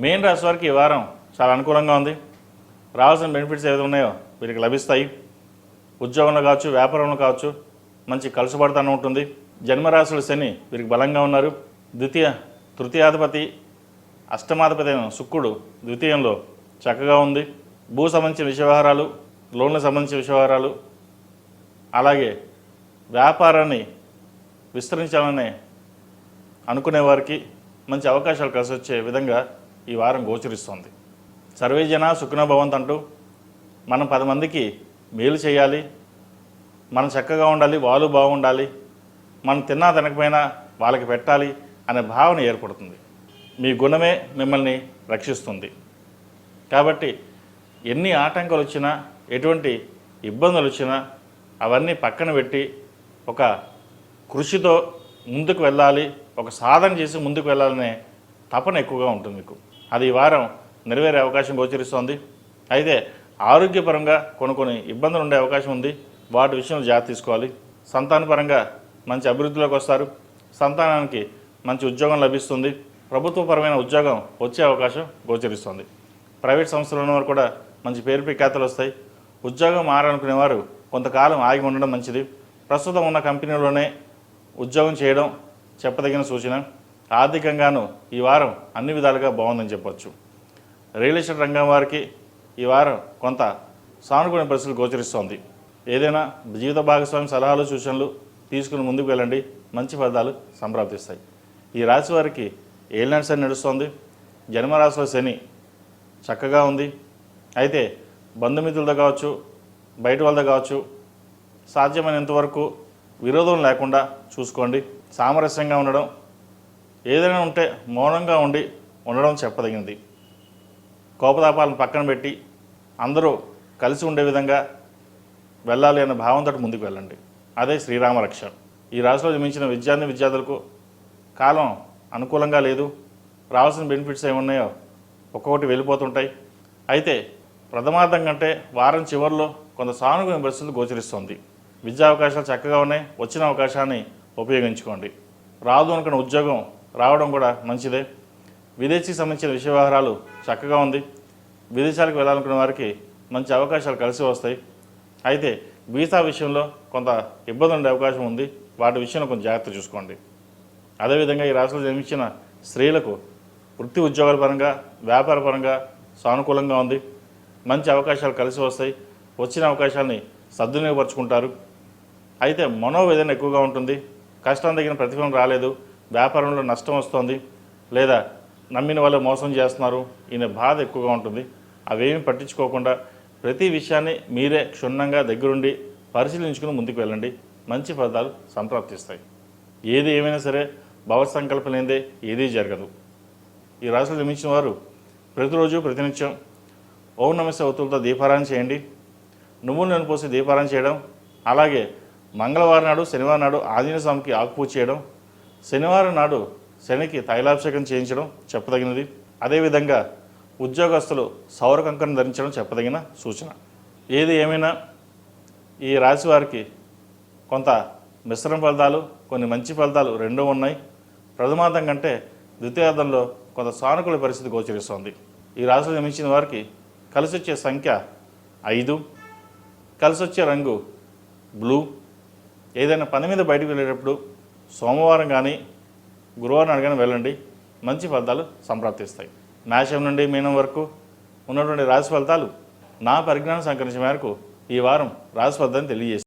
Main రాశి వారికి ఈ వారం చాలా అనుకూలంగా ఉంది. రావాల్సిన బెనిఫిట్స్ ఏవైతే ఉన్నాయో వీరికి లభిస్తాయి. ఉద్యోగంలో కావచ్చు, వ్యాపారంలో కావచ్చు మంచి కలుసుబడతానే ఉంటుంది. జన్మరాశుల శని వీరికి బలంగా ఉన్నారు. తృతీయాధిపతి అష్టమాధిపతి అయిన శుక్రుడు ద్వితీయంలో చక్కగా ఉంది. భూ సంబంధించిన విషయవహారాలు, లోన్లకు సంబంధించిన విషయవహారాలు, అలాగే వ్యాపారాన్ని విస్తరించాలని అనుకునే వారికి మంచి అవకాశాలు కలిసి వచ్చే విధంగా ఈ వారం గోచరిస్తుంది. సర్వే జన సుఖినో భవంతు అంటూ మనం 10 మందికి మేలు చేయాలి, మనం చక్కగా ఉండాలి, వాళ్ళు బాగుండాలి, మనం తిన్నా తినకపోయినా వాళ్ళకి పెట్టాలి అనే భావన ఏర్పడుతుంది. మీ గుణమే మిమ్మల్ని రక్షిస్తుంది. కాబట్టి ఎన్ని ఆటంకాలు వచ్చినా, ఎటువంటి ఇబ్బందులు వచ్చినా అవన్నీ పక్కన పెట్టి ఒక కృషితో ముందుకు వెళ్ళాలి, ఒక సాధన చేసి ముందుకు వెళ్ళాలనే తపన ఎక్కువగా ఉంటుంది మీకు. అది ఈ వారం నెరవేరే అవకాశం గోచరిస్తోంది. అయితే ఆరోగ్యపరంగా కొన్ని ఇబ్బందులు ఉండే అవకాశం ఉంది. వాటి విషయంలో జాగ్రత్త తీసుకోవాలి. సంతానపరంగా మంచి అభివృద్ధిలోకి వస్తారు. సంతానానికి మంచి ఉద్యోగం లభిస్తుంది. ప్రభుత్వపరమైన ఉద్యోగం వచ్చే అవకాశం గోచరిస్తుంది. ప్రైవేట్ సంస్థలు ఉన్నవారు కూడా మంచి పేరు ప్రఖ్యాతలు వస్తాయి. ఉద్యోగం మారాలనుకునే వారు కొంతకాలం ఆగి ఉండడం మంచిది. ప్రస్తుతం ఉన్న కంపెనీలోనే ఉద్యోగం చేయడం చెప్పదగిన సూచన. ఆర్థికంగాను ఈ వారం అన్ని విధాలుగా బాగుందని చెప్పవచ్చు. రియల్ ఎస్టేట్ రంగం వారికి ఈ వారం కొంత సానుకూల పరిస్థితులు గోచరిస్తోంది. ఏదైనా జీవిత భాగస్వామి సలహాలు, సూచనలు తీసుకుని ముందుకు వెళ్ళండి, మంచి ఫలితాలు సంప్రాప్తిస్తాయి. ఈ రాశి వారికి ఏలినాటి శని నడుస్తోంది. జన్మరాశిలో శని చక్కగా ఉంది. అయితే బంధుమిత్రులతో కావచ్చు, బయట వాళ్ళతో కావచ్చు సాధ్యమైనంతవరకు విరోధం లేకుండా చూసుకోండి. సామరస్యంగా ఉండడం, ఏదైనా ఉంటే మౌనంగా ఉండడం చెప్పదగినది. కోపతాపాలను పక్కన పెట్టి అందరూ కలిసి ఉండే విధంగా వెళ్ళాలి అనే భావంతో ముందుకు వెళ్ళండి. అదే శ్రీరామ రక్ష. ఈ రాశిలో జన్మించిన విద్యార్థులకు కాలం అనుకూలంగా లేదు. రావాల్సిన బెనిఫిట్స్ ఏమున్నాయో ఒక్కొక్కటి వెళ్ళిపోతుంటాయి. అయితే ప్రథమార్థం కంటే వారం చివరిలో కొంత సానుకూల పరిస్థితులు గోచరిస్తుంది. విద్యా అవకాశాలు చక్కగా ఉన్నాయి. వచ్చిన అవకాశాన్ని ఉపయోగించుకోండి. రాదు అనుకున్న ఉద్యోగం రావడం కూడా మంచిదే. విదేశీకి సంబంధించిన విషయ వ్యవహారాలు చక్కగా ఉంది. విదేశాలకు వెళ్ళాలనుకున్న వారికి మంచి అవకాశాలు కలిసి వస్తాయి. అయితే వీసా విషయంలో కొంత ఇబ్బంది ఉండే అవకాశం ఉంది. వాటి విషయంలో కొంచెం జాగ్రత్త చూసుకోండి. అదేవిధంగా ఈ రాశిలో జన్మించిన స్త్రీలకు వృత్తి ఉద్యోగాల పరంగా, వ్యాపార పరంగా సానుకూలంగా ఉంది. మంచి అవకాశాలు కలిసి వస్తాయి. వచ్చిన అవకాశాలని సద్వినియోగపరుచుకుంటారు. అయితే మనోవేదన ఎక్కువగా ఉంటుంది. కష్టం తగిన ప్రతిఫలం రాలేదు, వ్యాపారంలో నష్టం వస్తుంది, లేదా నమ్మిన వాళ్ళు మోసం చేస్తున్నారు, ఈయన బాధ ఎక్కువగా ఉంటుంది. అవేమీ పట్టించుకోకుండా ప్రతి విషయాన్ని మీరే క్షుణ్ణంగా దగ్గరుండి పరిశీలించుకుని ముందుకు వెళ్ళండి. మంచి ఫలితాలు సంప్రాప్తిస్తాయి. ఏది ఏమైనా సరే భగవత్ సంకల్పం లేనిదే ఏదీ జరగదు. ఈ రాశిలో జన్మించిన వారు ప్రతిరోజు ప్రతినిత్యం ఓం నమస్తే ఒత్తులతో దీపారాయణ చేయండి. నువ్వుల నూనె పోసి దీపారాయణ చేయడం, అలాగే మంగళవారం నాడు, శనివారం నాడు ఆంజనేయ స్వామికి ఆకుపూజ చేయడం, శనివారం నాడు శనికి తైలాభిషేకం చేయించడం చెప్పదగినది. అదేవిధంగా ఉద్యోగస్తులు సౌర కంకణం ధరించడం చెప్పదగిన సూచన. ఏది ఏమైనా ఈ రాశి వారికి కొంత మిశ్రమ ఫలితాలు, కొన్ని మంచి ఫలితాలు రెండూ ఉన్నాయి. ప్రథమార్థం కంటే ద్వితీయార్థంలో కొంత సానుకూల పరిస్థితి గోచరిస్తోంది. ఈ రాశిలో జన్మించిన వారికి కలిసి వచ్చే సంఖ్య 5, కలిసి వచ్చే రంగు బ్లూ. ఏదైనా పని మీద బయటకు వెళ్ళేటప్పుడు సోమవారం కానీ గురువారం అడగానే వెళ్ళండి. మంచి ఫలితాలు సంప్రాప్తిస్తాయి. మేషం నుండి మీనం వరకు ఉన్నటువంటి రాశి ఫలితాలు నా పరిజ్ఞానం సంకరించిన మేరకు ఈ వారం రాశి ఫలితాన్ని తెలియజేస్తాయి.